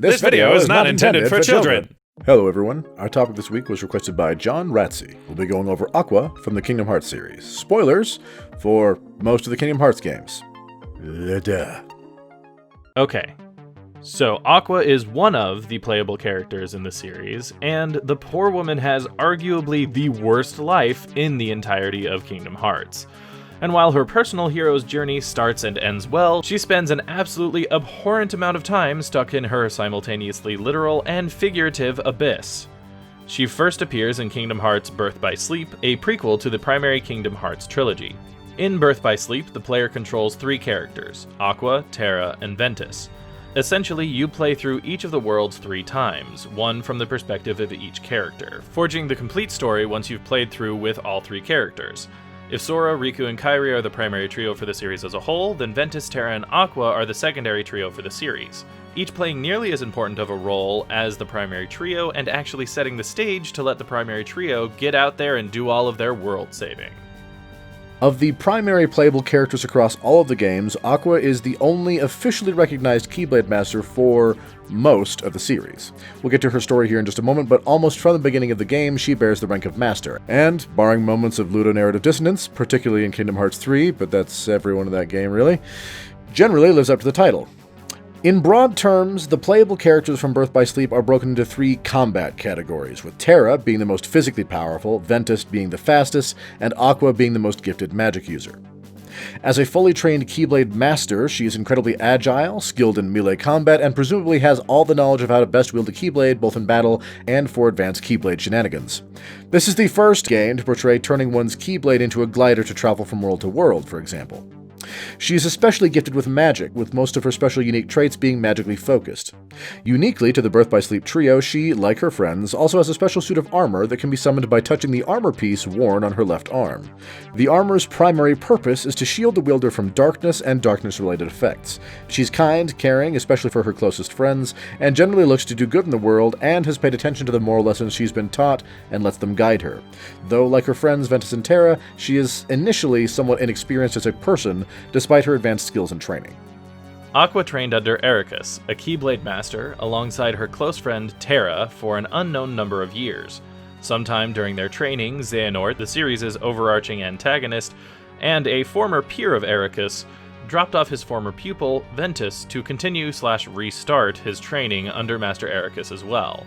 This video is not intended for children. Hello everyone, our topic this week was requested by John Ratzi. We'll be going over Aqua from the Kingdom Hearts series. Spoilers for most of the Kingdom Hearts games. Okay, so Aqua is one of the playable characters in the series, and the poor woman has arguably the worst life in the entirety of Kingdom Hearts. And while her personal hero's journey starts and ends well, she spends an absolutely abhorrent amount of time stuck in her simultaneously literal and figurative abyss. She first appears in Kingdom Hearts Birth by Sleep, a prequel to the primary Kingdom Hearts trilogy. In Birth by Sleep, the player controls three characters, Aqua, Terra, and Ventus. Essentially, you play through each of the worlds 3 times, one from the perspective of each character, forging the complete story once you've played through with all 3 characters. If Sora, Riku, and Kairi are the primary trio for the series as a whole, then Ventus, Terra, and Aqua are the secondary trio for the series, each playing nearly as important of a role as the primary trio and actually setting the stage to let the primary trio get out there and do all of their world saving. Of the primary playable characters across all of the games, Aqua is the only officially recognized Keyblade Master for most of the series. We'll get to her story here in just a moment, but almost from the beginning of the game, she bears the rank of Master, and, barring moments of ludonarrative dissonance, particularly in Kingdom Hearts 3, but that's everyone in that game really, generally lives up to the title. In broad terms, the playable characters from Birth by Sleep are broken into 3 combat categories, with Terra being the most physically powerful, Ventus being the fastest, and Aqua being the most gifted magic user. As a fully trained Keyblade Master, she is incredibly agile, skilled in melee combat, and presumably has all the knowledge of how to best wield a Keyblade both in battle and for advanced Keyblade shenanigans. This is the first game to portray turning one's Keyblade into a glider to travel from world to world, for example. She is especially gifted with magic, with most of her special unique traits being magically focused. Uniquely to the Birth by Sleep trio, she, like her friends, also has a special suit of armor that can be summoned by touching the armor piece worn on her left arm. The armor's primary purpose is to shield the wielder from darkness and darkness-related effects. She's kind, caring, especially for her closest friends, and generally looks to do good in the world and has paid attention to the moral lessons she's been taught and lets them guide her. Though, like her friends Ventus and Terra, she is initially somewhat inexperienced as a person, despite her advanced skills and training. Aqua trained under Ericus, a Keyblade Master, alongside her close friend Terra for an unknown number of years. Sometime during their training, Xehanort, the series' overarching antagonist, and a former peer of Ericus, dropped off his former pupil, Ventus, to continue/restart his training under Master Ericus as well.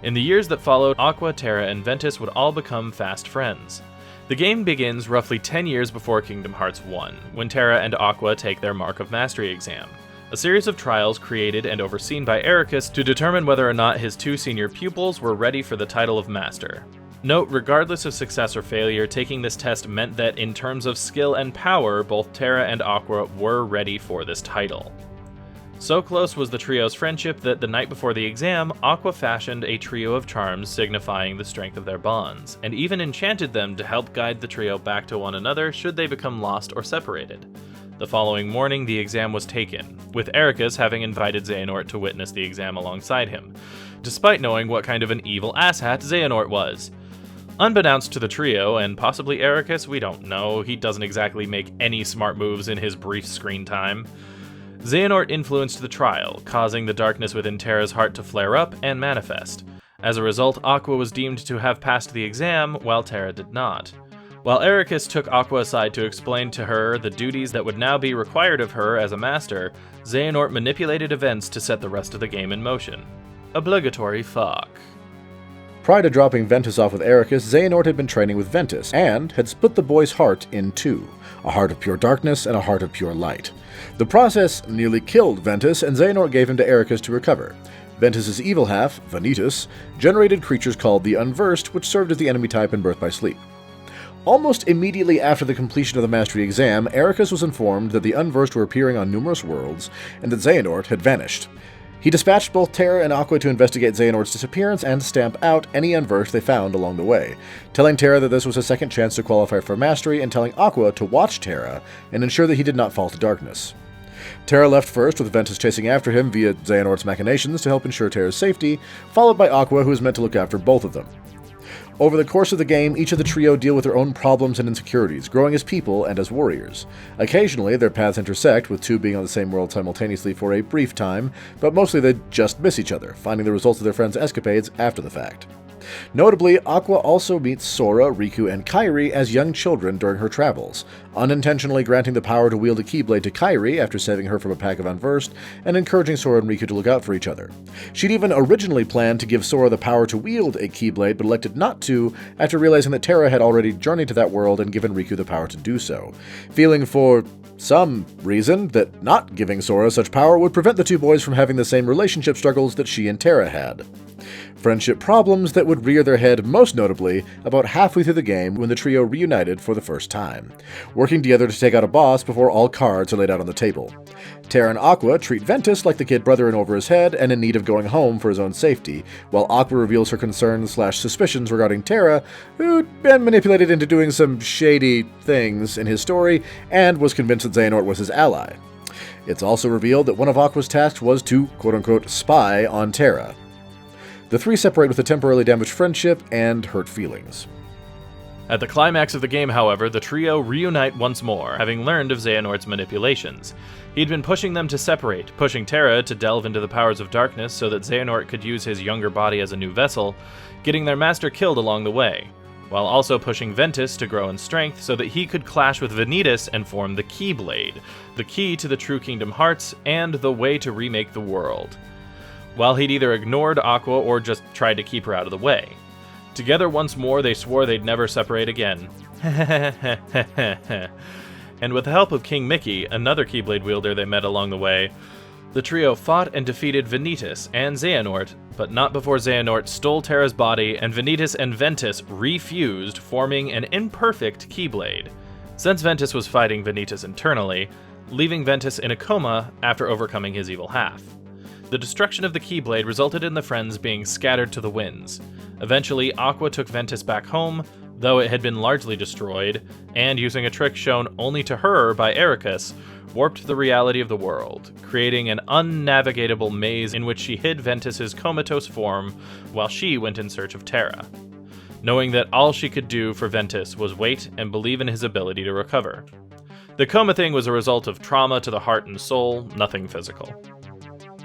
In the years that followed, Aqua, Terra, and Ventus would all become fast friends. The game begins roughly 10 years before Kingdom Hearts 1, when Terra and Aqua take their Mark of Mastery exam, a series of trials created and overseen by Ericus to determine whether or not his 2 senior pupils were ready for the title of Master. Note, regardless of success or failure, taking this test meant that in terms of skill and power, both Terra and Aqua were ready for this title. So close was the trio's friendship that the night before the exam, Aqua fashioned a trio of charms signifying the strength of their bonds, and even enchanted them to help guide the trio back to one another should they become lost or separated. The following morning, the exam was taken, with Ericus having invited Xehanort to witness the exam alongside him, despite knowing what kind of an evil asshat Xehanort was. Unbeknownst to the trio, and possibly Ericus, we don't know, he doesn't exactly make any smart moves in his brief screen time. Xehanort influenced the trial, causing the darkness within Terra's heart to flare up and manifest. As a result, Aqua was deemed to have passed the exam, while Terra did not. While Ericus took Aqua aside to explain to her the duties that would now be required of her as a master, Xehanort manipulated events to set the rest of the game in motion. Obligatory fuck. Prior to dropping Ventus off with Ericus, Xehanort had been training with Ventus, and had split the boy's heart in 2, a heart of pure darkness and a heart of pure light. The process nearly killed Ventus, and Xehanort gave him to Ericus to recover. Ventus's evil half, Vanitas, generated creatures called the Unversed, which served as the enemy type in Birth by Sleep. Almost immediately after the completion of the Mastery exam, Ericus was informed that the Unversed were appearing on numerous worlds, and that Xehanort had vanished. He dispatched both Terra and Aqua to investigate Xehanort's disappearance and stamp out any Unversed they found along the way, telling Terra that this was a second chance to qualify for Mastery, and telling Aqua to watch Terra and ensure that he did not fall to darkness. Terra left first, with Ventus chasing after him via Xehanort's machinations to help ensure Terra's safety, followed by Aqua, who is meant to look after both of them. Over the course of the game, each of the trio deal with their own problems and insecurities, growing as people and as warriors. Occasionally, their paths intersect, with two being on the same world simultaneously for a brief time, but mostly they just miss each other, finding the results of their friends' escapades after the fact. Notably, Aqua also meets Sora, Riku, and Kairi as young children during her travels, unintentionally granting the power to wield a Keyblade to Kairi after saving her from a pack of Unversed, and encouraging Sora and Riku to look out for each other. She'd even originally planned to give Sora the power to wield a Keyblade, but elected not to after realizing that Terra had already journeyed to that world and given Riku the power to do so, feeling for some reason that not giving Sora such power would prevent the two boys from having the same relationship struggles that she and Terra had. Friendship problems that would rear their head most notably about halfway through the game when the trio reunited for the first time, working together to take out a boss before all cards are laid out on the table. Terra and Aqua treat Ventus like the kid brother in over his head and in need of going home for his own safety, while Aqua reveals her concerns/suspicions regarding Terra, who'd been manipulated into doing some shady things in his story and was convinced that Xehanort was his ally. It's also revealed that one of Aqua's tasks was to, quote-unquote, spy on Terra. The three separate with a temporarily damaged friendship and hurt feelings. At the climax of the game, however, the trio reunite once more, having learned of Xehanort's manipulations. He'd been pushing them to separate, pushing Terra to delve into the powers of darkness so that Xehanort could use his younger body as a new vessel, getting their master killed along the way, while also pushing Ventus to grow in strength so that he could clash with Vanitas and form the Keyblade, the key to the true Kingdom Hearts and the way to remake the world. While he'd either ignored Aqua or just tried to keep her out of the way. Together once more, they swore they'd never separate again. And with the help of King Mickey, another Keyblade wielder they met along the way, the trio fought and defeated Vanitas and Xehanort, but not before Xehanort stole Terra's body and Vanitas and Ventus refused, forming an imperfect Keyblade, since Ventus was fighting Vanitas internally, leaving Ventus in a coma after overcoming his evil half. The destruction of the Keyblade resulted in the friends being scattered to the winds. Eventually, Aqua took Ventus back home, though it had been largely destroyed, and using a trick shown only to her by Ericus, warped the reality of the world, creating an unnavigatable maze in which she hid Ventus's comatose form while she went in search of Terra, knowing that all she could do for Ventus was wait and believe in his ability to recover. The coma thing was a result of trauma to the heart and soul, nothing physical.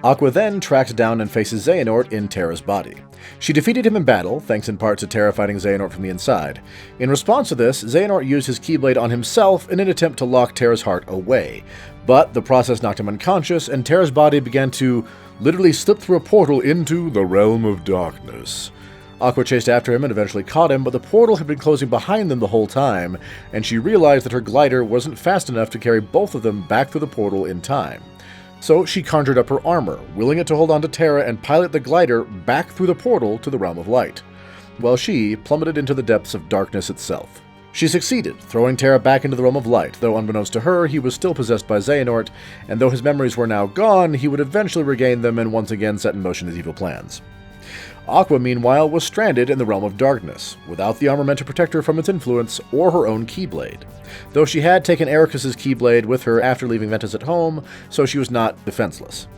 Aqua then tracks down and faces Xehanort in Terra's body. She defeated him in battle, thanks in part to Terra fighting Xehanort from the inside. In response to this, Xehanort used his Keyblade on himself in an attempt to lock Terra's heart away. But the process knocked him unconscious, and Terra's body began to literally slip through a portal into the realm of darkness. Aqua chased after him and eventually caught him, but the portal had been closing behind them the whole time, and she realized that her glider wasn't fast enough to carry both of them back through the portal in time. So she conjured up her armor, willing it to hold on to Terra and pilot the glider back through the portal to the Realm of Light, while she plummeted into the depths of darkness itself. She succeeded, throwing Terra back into the Realm of Light, though unbeknownst to her, he was still possessed by Xehanort, and though his memories were now gone, he would eventually regain them and once again set in motion his evil plans. Aqua, meanwhile, was stranded in the Realm of Darkness, without the armor meant to protect her from its influence or her own Keyblade. Though she had taken Ericus's Keyblade with her after leaving Ventus at home, so she was not defenseless.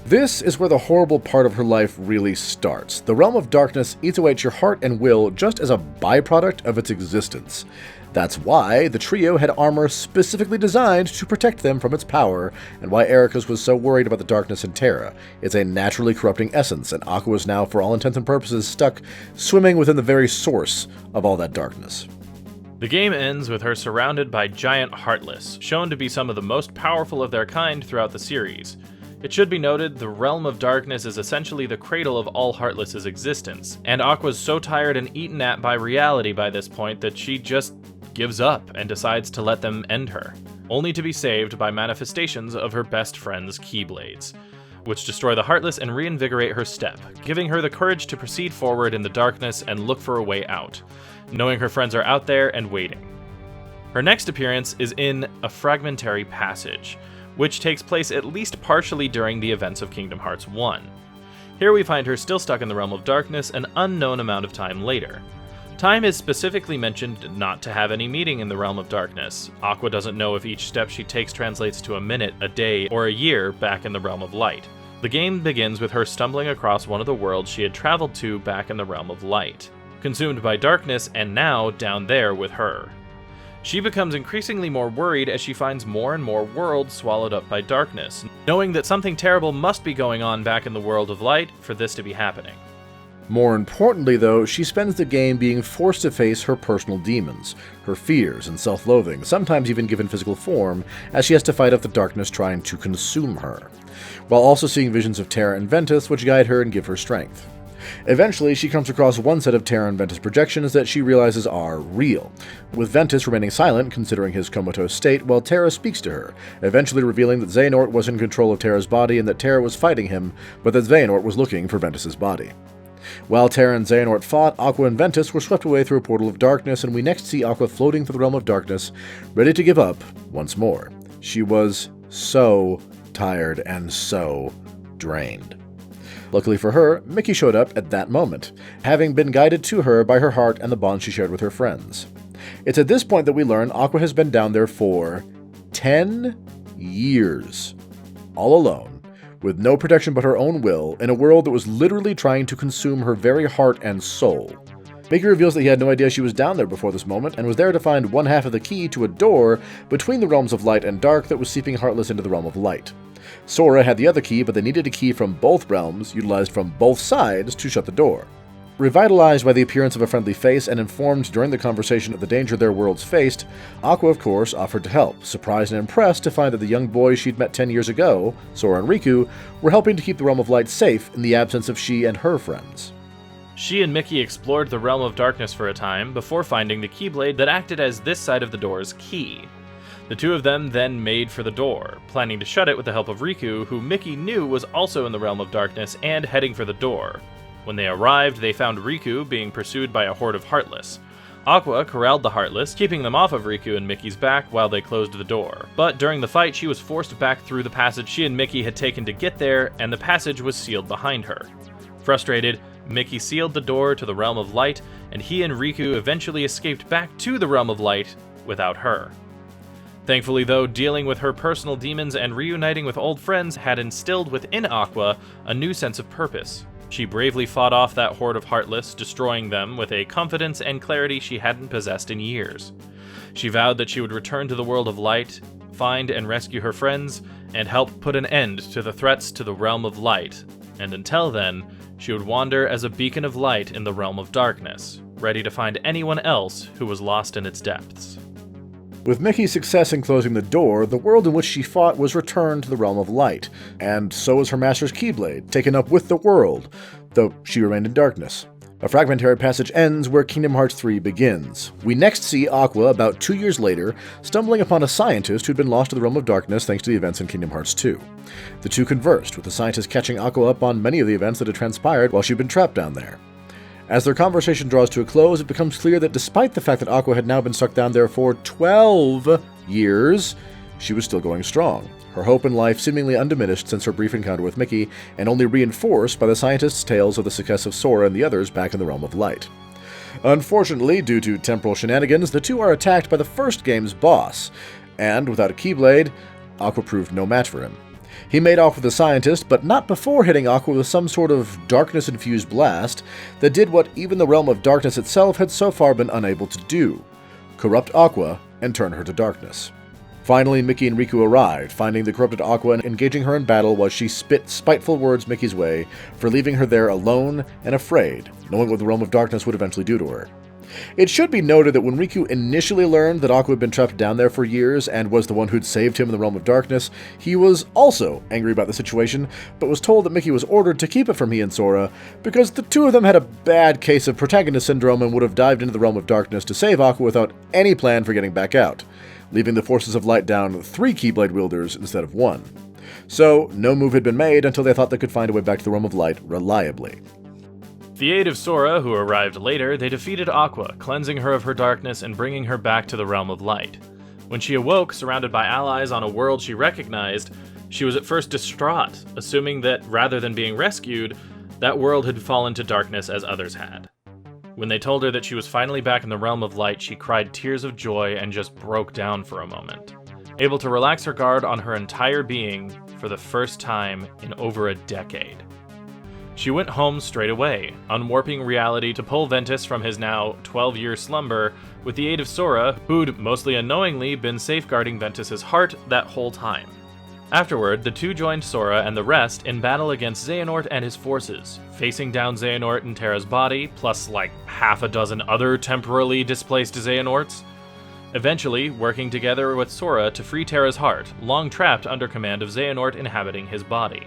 This is where the horrible part of her life really starts. The Realm of Darkness eats away at your heart and will just as a byproduct of its existence. That's why the trio had armor specifically designed to protect them from its power, and why Ericus was so worried about the darkness in Terra. It's a naturally corrupting essence, and Aqua is now, for all intents and purposes, stuck swimming within the very source of all that darkness. The game ends with her surrounded by giant Heartless, shown to be some of the most powerful of their kind throughout the series. It should be noted, the Realm of Darkness is essentially the cradle of all Heartless's existence, and Aqua's so tired and eaten at by reality by this point that she just gives up and decides to let them end her, only to be saved by manifestations of her best friend's Keyblades, which destroy the Heartless and reinvigorate her step, giving her the courage to proceed forward in the darkness and look for a way out, knowing her friends are out there and waiting. Her next appearance is in A Fragmentary Passage, which takes place at least partially during the events of Kingdom Hearts 1. Here we find her still stuck in the Realm of Darkness an unknown amount of time later. Time is specifically mentioned not to have any meaning in the Realm of Darkness. Aqua doesn't know if each step she takes translates to a minute, a day, or a year back in the Realm of Light. The game begins with her stumbling across one of the worlds she had traveled to back in the Realm of Light. consumed by darkness and now down there with her. She becomes increasingly more worried as she finds more and more worlds swallowed up by darkness, knowing that something terrible must be going on back in the world of light for this to be happening. More importantly, though, she spends the game being forced to face her personal demons, her fears and self-loathing, sometimes even given physical form, as she has to fight off the darkness trying to consume her, while also seeing visions of Terra and Ventus which guide her and give her strength. Eventually, she comes across one set of Terra and Ventus projections that she realizes are real, with Ventus remaining silent considering his comatose state while Terra speaks to her, eventually revealing that Xehanort was in control of Terra's body and that Terra was fighting him, but that Xehanort was looking for Ventus's body. While Terra and Xehanort fought, Aqua and Ventus were swept away through a portal of darkness, and we next see Aqua floating through the realm of darkness, ready to give up once more. She was so tired and so drained. Luckily for her, Mickey showed up at that moment, having been guided to her by her heart and the bond she shared with her friends. It's at this point that we learn Aqua has been down there for 10 years, all alone, with no protection but her own will, in a world that was literally trying to consume her very heart and soul. Mickey reveals that he had no idea she was down there before this moment, and was there to find one half of the key to a door between the realms of light and dark that was seeping Heartless into the realm of light. Sora had the other key, but they needed a key from both realms, utilized from both sides, to shut the door. Revitalized by the appearance of a friendly face and informed during the conversation of the danger their worlds faced, Aqua, of course, offered to help, surprised and impressed to find that the young boys she'd met 10 years ago, Sora and Riku, were helping to keep the realm of light safe in the absence of she and her friends. She and Mickey explored the realm of darkness for a time before finding the Keyblade that acted as this side of the door's key. The two of them then made for the door, planning to shut it with the help of Riku, who Mickey knew was also in the realm of darkness and heading for the door. When they arrived, they found Riku being pursued by a horde of Heartless. Aqua corralled the Heartless, keeping them off of Riku and Mickey's back while they closed the door. But during the fight, she was forced back through the passage she and Mickey had taken to get there, and the passage was sealed behind her. Frustrated, Mickey sealed the door to the realm of light, and he and Riku eventually escaped back to the realm of light without her. Thankfully, though, dealing with her personal demons and reuniting with old friends had instilled within Aqua a new sense of purpose. She bravely fought off that horde of Heartless, destroying them with a confidence and clarity she hadn't possessed in years. She vowed that she would return to the world of light, find and rescue her friends, and help put an end to the threats to the realm of light, and until then, she would wander as a beacon of light in the realm of darkness, ready to find anyone else who was lost in its depths. With Mickey's success in closing the door, the world in which she fought was returned to the realm of light, and so was her master's Keyblade, taken up with the world, though she remained in darkness. A fragmentary passage ends where Kingdom Hearts 3 begins. We next see Aqua, about 2 years later, stumbling upon a scientist who'd been lost to the realm of darkness thanks to the events in Kingdom Hearts 2. The two conversed, with the scientist catching Aqua up on many of the events that had transpired while she'd been trapped down there. As their conversation draws to a close, it becomes clear that despite the fact that Aqua had now been stuck down there for 12 years, she was still going strong, her hope in life seemingly undiminished since her brief encounter with Mickey, and only reinforced by the scientist's tales of the success of Sora and the others back in the realm of light. Unfortunately, due to temporal shenanigans, the two are attacked by the first game's boss, and without a Keyblade, Aqua proved no match for him. He made off with the scientist, but not before hitting Aqua with some sort of darkness-infused blast that did what even the realm of darkness itself had so far been unable to do: corrupt Aqua and turn her to darkness. Finally, Mickey and Riku arrived, finding the corrupted Aqua and engaging her in battle while she spit spiteful words Mickey's way for leaving her there alone and afraid, knowing what the realm of darkness would eventually do to her. It should be noted that when Riku initially learned that Aqua had been trapped down there for years and was the one who'd saved him in the realm of darkness, he was also angry about the situation, but was told that Mickey was ordered to keep it from he and Sora because the two of them had a bad case of protagonist syndrome and would have dived into the realm of darkness to save Aqua without any plan for getting back out, leaving the forces of light down 3 Keyblade wielders instead of 1. So, no move had been made until they thought they could find a way back to the realm of light reliably. With the aid of Sora, who arrived later, they defeated Aqua, cleansing her of her darkness and bringing her back to the realm of light. When she awoke, surrounded by allies on a world she recognized, she was at first distraught, assuming that rather than being rescued, that world had fallen to darkness as others had. When they told her that she was finally back in the realm of light, she cried tears of joy and just broke down for a moment, able to relax her guard on her entire being for the first time in over a decade. She went home straight away, unwarping reality to pull Ventus from his now 12-year slumber with the aid of Sora, who'd mostly unknowingly been safeguarding Ventus's heart that whole time. Afterward, the two joined Sora and the rest in battle against Xehanort and his forces, facing down Xehanort and Terra's body, plus like half a dozen other temporarily displaced Xehanorts. Eventually, working together with Sora to free Terra's heart, long trapped under command of Xehanort inhabiting his body.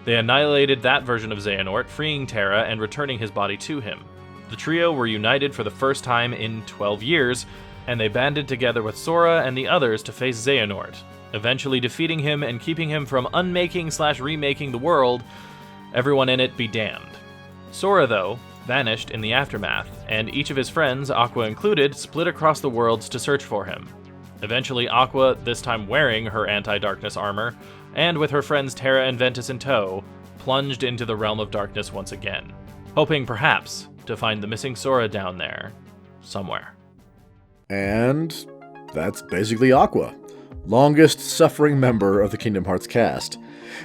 They annihilated that version of Xehanort, freeing Terra and returning his body to him. The trio were united for the first time in 12 years, and they banded together with Sora and the others to face Xehanort, eventually defeating him and keeping him from unmaking/remaking the world, everyone in it be damned. Sora, though, vanished in the aftermath, and each of his friends, Aqua included, split across the worlds to search for him. Eventually, Aqua, this time wearing her anti-darkness armor, and with her friends Terra and Ventus in tow, plunged into the realm of darkness once again, hoping perhaps to find the missing Sora down there, somewhere. And that's basically Aqua, longest suffering member of the Kingdom Hearts cast.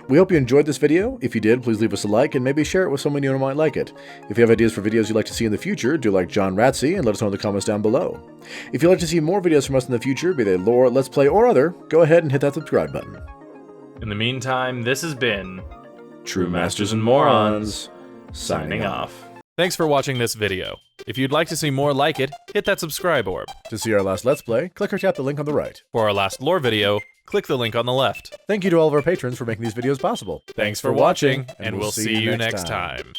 We hope you enjoyed this video. If you did, please leave us a like and maybe share it with someone you know might like it. If you have ideas for videos you'd like to see in the future, do like John Ratsey and let us know in the comments down below. If you'd like to see more videos from us in the future, be they lore, let's play, or other, go ahead and hit that subscribe button. In the meantime, this has been True Masters and Morons, signing off. Thanks for watching this video. If you'd like to see more like it, hit that subscribe orb. To see our last Let's Play, click or tap the link on the right. For our last lore video, click the link on the left. Thank you to all of our patrons for making these videos possible. Thanks for watching, and we'll see you next time.